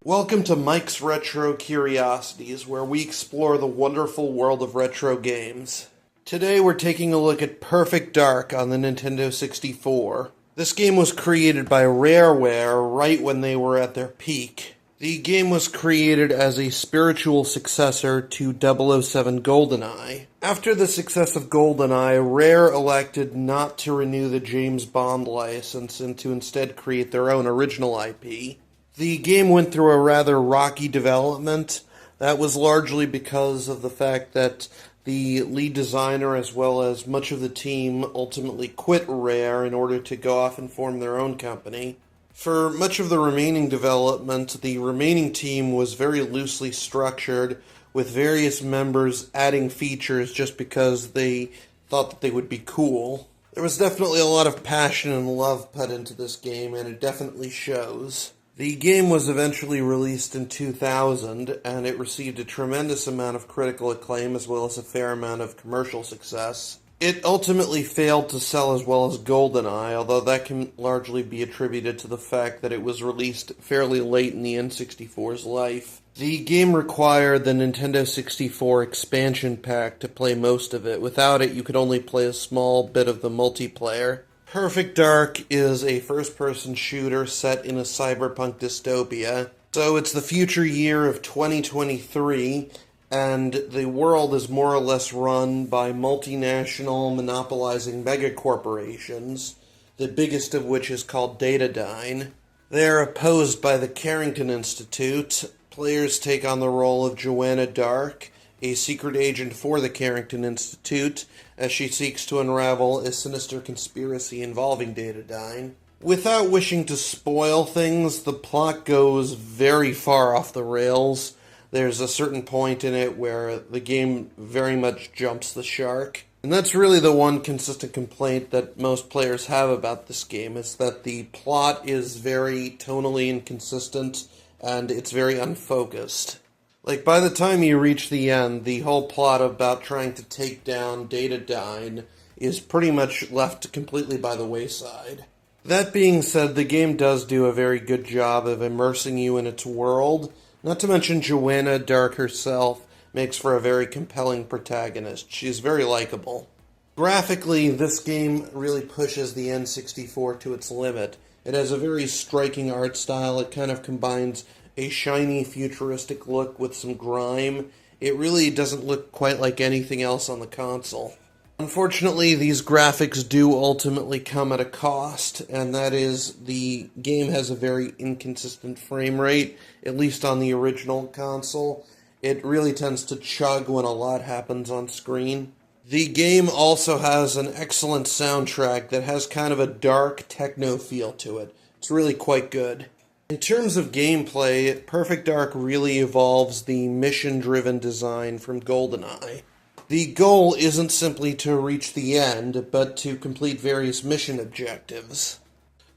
Welcome to Mike's Retro Curiosities, where we explore the wonderful world of retro games. Today we're taking a look at Perfect Dark on the Nintendo 64. This game was created by Rareware right when they were at their peak. The game was created as a spiritual successor to 007 GoldenEye. After the success of GoldenEye, Rare elected not to renew the James Bond license and to instead create their own original IP. The game went through a rather rocky development. That was largely because of the fact that the lead designer as well as much of the team ultimately quit Rare in order to go off and form their own company. For much of the remaining development, the remaining team was very loosely structured, with various members adding features just because they thought that they would be cool. There was definitely a lot of passion and love put into this game, and it definitely shows. The game was eventually released in 2000, and it received a tremendous amount of critical acclaim as well as a fair amount of commercial success. It ultimately failed to sell as well as GoldenEye, although that can largely be attributed to the fact that it was released fairly late in the N64's life. The game required the Nintendo 64 expansion pack to play most of it. Without it, you could only play a small bit of the multiplayer. Perfect Dark is a first-person shooter set in a cyberpunk dystopia. So it's the future year of 2023, and the world is more or less run by multinational monopolizing megacorporations, the biggest of which is called Datadyne. They're opposed by the Carrington Institute. Players take on the role of Joanna Dark, a secret agent for the Carrington Institute, as she seeks to unravel a sinister conspiracy involving Datadyne. Without wishing to spoil things, the plot goes very far off the rails. There's a certain point in it where the game very much jumps the shark. And that's really the one consistent complaint that most players have about this game, is that the plot is very tonally inconsistent and it's very unfocused. Like, by the time you reach the end, the whole plot about trying to take down Datadyne is pretty much left completely by the wayside. That being said, the game does do a very good job of immersing you in its world. Not to mention Joanna Dark herself makes for a very compelling protagonist. She's very likable. Graphically, this game really pushes the N64 to its limit. It has a very striking art style. It kind of combines a shiny, futuristic look with some grime. It really doesn't look quite like anything else on the console. Unfortunately, these graphics do ultimately come at a cost, and that is the game has a very inconsistent frame rate, at least on the original console. It really tends to chug when a lot happens on screen. The game also has an excellent soundtrack that has kind of a dark techno feel to it. It's really quite good. In terms of gameplay, Perfect Dark really evolves the mission-driven design from GoldenEye. The goal isn't simply to reach the end, but to complete various mission objectives.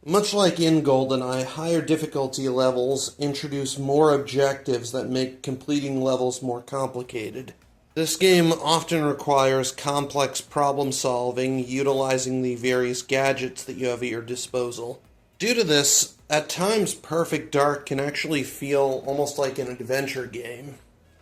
Much like in GoldenEye, higher difficulty levels introduce more objectives that make completing levels more complicated. This game often requires complex problem solving, utilizing the various gadgets that you have at your disposal. Due to this, at times Perfect Dark can actually feel almost like an adventure game.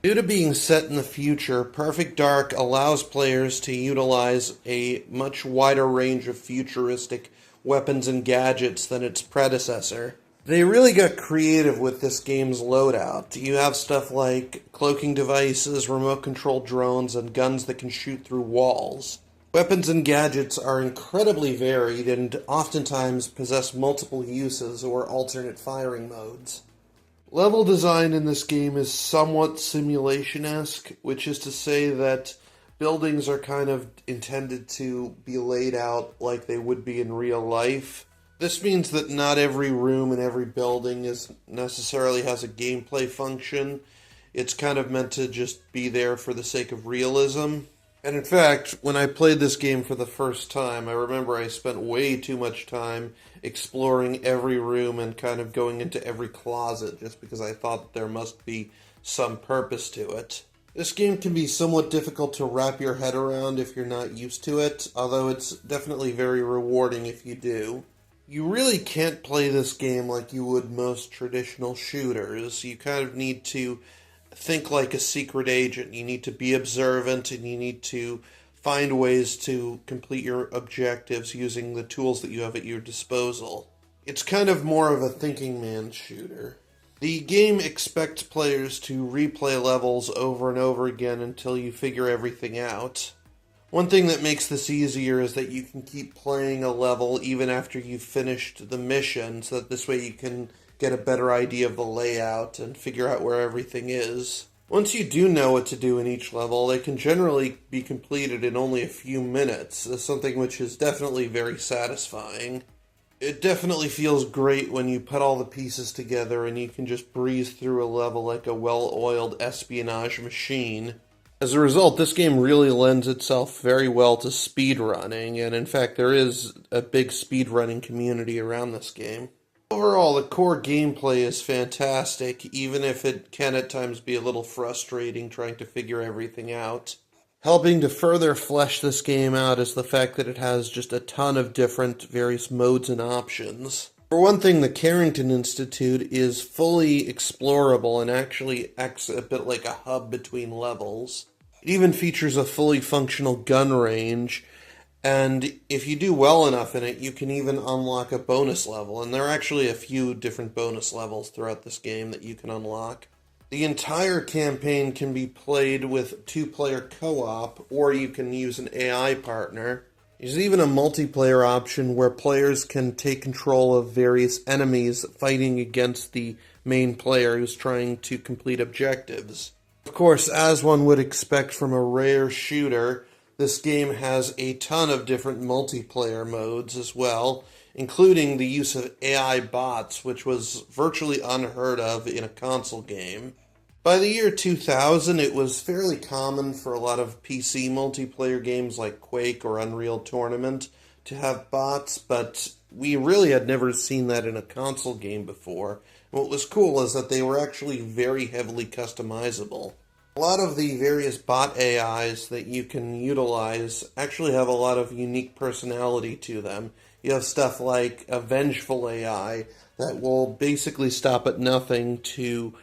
Due to being set in the future, Perfect Dark allows players to utilize a much wider range of futuristic weapons and gadgets than its predecessor. They really got creative with this game's loadout. You have stuff like cloaking devices, remote-controlled drones, and guns that can shoot through walls. Weapons and gadgets are incredibly varied and oftentimes possess multiple uses or alternate firing modes. Level design in this game is somewhat simulation-esque, which is to say that buildings are kind of intended to be laid out like they would be in real life. This means that not every room in every building necessarily has a gameplay function. It's kind of meant to just be there for the sake of realism. And in fact, when I played this game for the first time, I remember I spent way too much time exploring every room and kind of going into every closet just because I thought that there must be some purpose to it. This game can be somewhat difficult to wrap your head around if you're not used to it, although it's definitely very rewarding if you do. You really can't play this game like you would most traditional shooters. You kind of need to think like a secret agent. You need to be observant and you need to find ways to complete your objectives using the tools that you have at your disposal. It's kind of more of a thinking man's shooter. The game expects players to replay levels over and over again until you figure everything out. One thing that makes this easier is that you can keep playing a level even after you've finished the mission, so that this way you can get a better idea of the layout and figure out where everything is. Once you do know what to do in each level, they can generally be completed in only a few minutes, something which is definitely very satisfying. It definitely feels great when you put all the pieces together and you can just breeze through a level like a well-oiled espionage machine. As a result, this game really lends itself very well to speedrunning, and in fact there is a big speedrunning community around this game. Overall, the core gameplay is fantastic, even if it can at times be a little frustrating trying to figure everything out. Helping to further flesh this game out is the fact that it has just a ton of different various modes and options. For one thing, the Carrington Institute is fully explorable and actually acts a bit like a hub between levels. It even features a fully functional gun range, and if you do well enough in it, you can even unlock a bonus level, and there are actually a few different bonus levels throughout this game that you can unlock. The entire campaign can be played with two-player co-op, or you can use an AI partner. There's even a multiplayer option where players can take control of various enemies fighting against the main player who's trying to complete objectives. Of course, as one would expect from a rare shooter, this game has a ton of different multiplayer modes as well, including the use of AI bots, which was virtually unheard of in a console game. By the year 2000, it was fairly common for a lot of PC multiplayer games like Quake or Unreal Tournament to have bots, but we really had never seen that in a console game before. What was cool is that they were actually very heavily customizable. A lot of the various bot AIs that you can utilize actually have a lot of unique personality to them. You have stuff like a vengeful AI that will basically stop at nothing to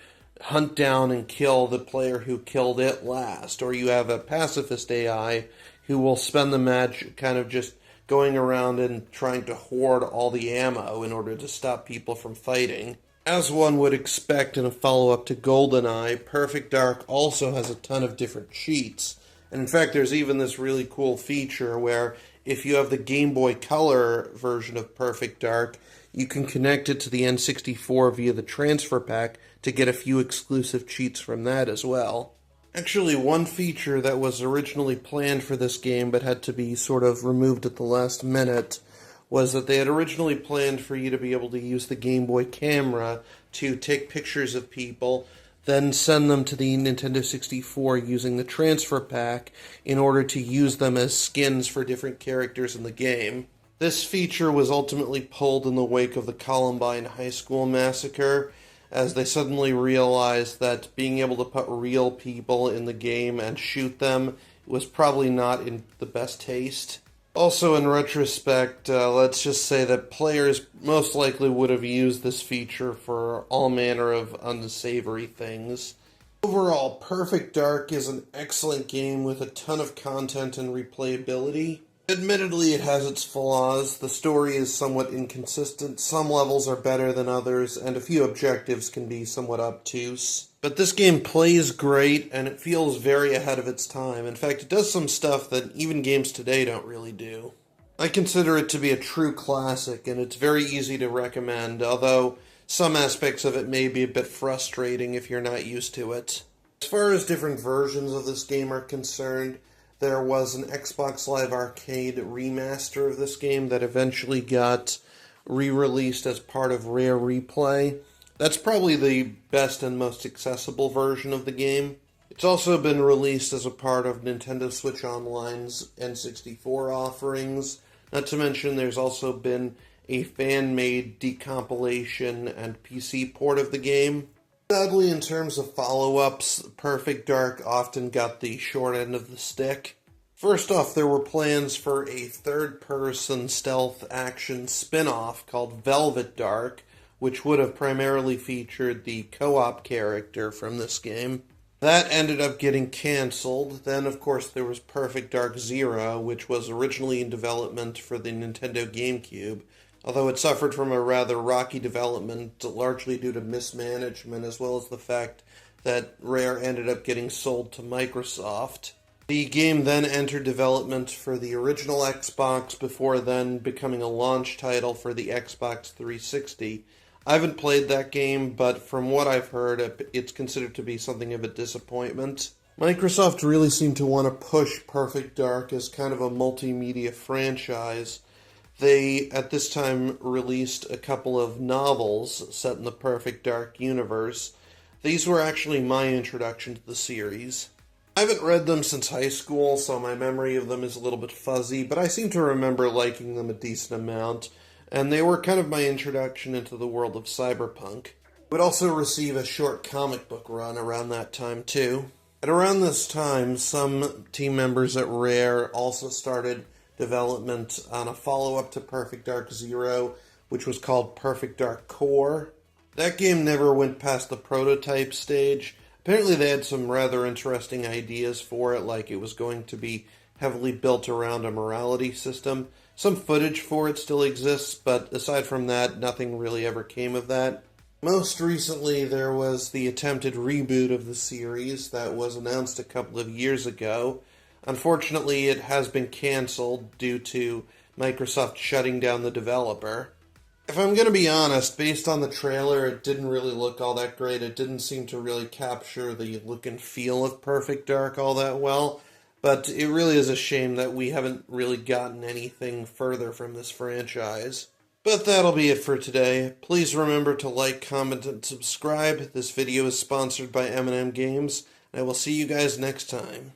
hunt down and kill the player who killed it last. Or you have a pacifist AI who will spend the match kind of just going around and trying to hoard all the ammo in order to stop people from fighting. As one would expect in a follow-up to GoldenEye, Perfect Dark also has a ton of different cheats. And in fact, there's even this really cool feature where if you have the Game Boy Color version of Perfect Dark, you can connect it to the N64 via the transfer pack to get a few exclusive cheats from that as well. Actually, one feature that was originally planned for this game but had to be sort of removed at the last minute was that they had originally planned for you to be able to use the Game Boy camera to take pictures of people, then send them to the Nintendo 64 using the transfer pack in order to use them as skins for different characters in the game. This feature was ultimately pulled in the wake of the Columbine High School massacre, as they suddenly realized that being able to put real people in the game and shoot them was probably not in the best taste. Also, in retrospect, let's just say that players most likely would have used this feature for all manner of unsavory things. Overall, Perfect Dark is an excellent game with a ton of content and replayability. Admittedly, it has its flaws. The story is somewhat inconsistent, some levels are better than others, and a few objectives can be somewhat obtuse. But this game plays great, and it feels very ahead of its time. In fact, it does some stuff that even games today don't really do. I consider it to be a true classic, and it's very easy to recommend, although some aspects of it may be a bit frustrating if you're not used to it. As far as different versions of this game are concerned, there was an Xbox Live Arcade remaster of this game that eventually got re-released as part of Rare Replay. That's probably the best and most accessible version of the game. It's also been released as a part of Nintendo Switch Online's N64 offerings. Not to mention there's also been a fan-made decompilation and PC port of the game. Sadly, in terms of follow-ups, Perfect Dark often got the short end of the stick. First off, there were plans for a third-person stealth action spin-off called Velvet Dark, which would have primarily featured the co-op character from this game. That ended up getting cancelled. Then, of course, there was Perfect Dark Zero, which was originally in development for the Nintendo GameCube, although it suffered from a rather rocky development, largely due to mismanagement, as well as the fact that Rare ended up getting sold to Microsoft. The game then entered development for the original Xbox before then becoming a launch title for the Xbox 360. I haven't played that game, but from what I've heard, it's considered to be something of a disappointment. Microsoft really seemed to want to push Perfect Dark as kind of a multimedia franchise. They, at this time, released a couple of novels set in the Perfect Dark universe. These were actually my introduction to the series. I haven't read them since high school, so my memory of them is a little bit fuzzy, but I seem to remember liking them a decent amount, and they were kind of my introduction into the world of cyberpunk. I would also receive a short comic book run around that time, too. At around this time, some team members at Rare also started development on a follow-up to Perfect Dark Zero, which was called Perfect Dark Core. That game never went past the prototype stage. Apparently they had some rather interesting ideas for it, like it was going to be heavily built around a morality system. Some footage for it still exists, but aside from that, nothing really ever came of that. Most recently, there was the attempted reboot of the series that was announced a couple of years ago. Unfortunately, it has been canceled due to Microsoft shutting down the developer. If I'm going to be honest, based on the trailer, it didn't really look all that great. It didn't seem to really capture the look and feel of Perfect Dark all that well. But it really is a shame that we haven't really gotten anything further from this franchise. But that'll be it for today. Please remember to like, comment, and subscribe. This video is sponsored by M&M Games, and I will see you guys next time.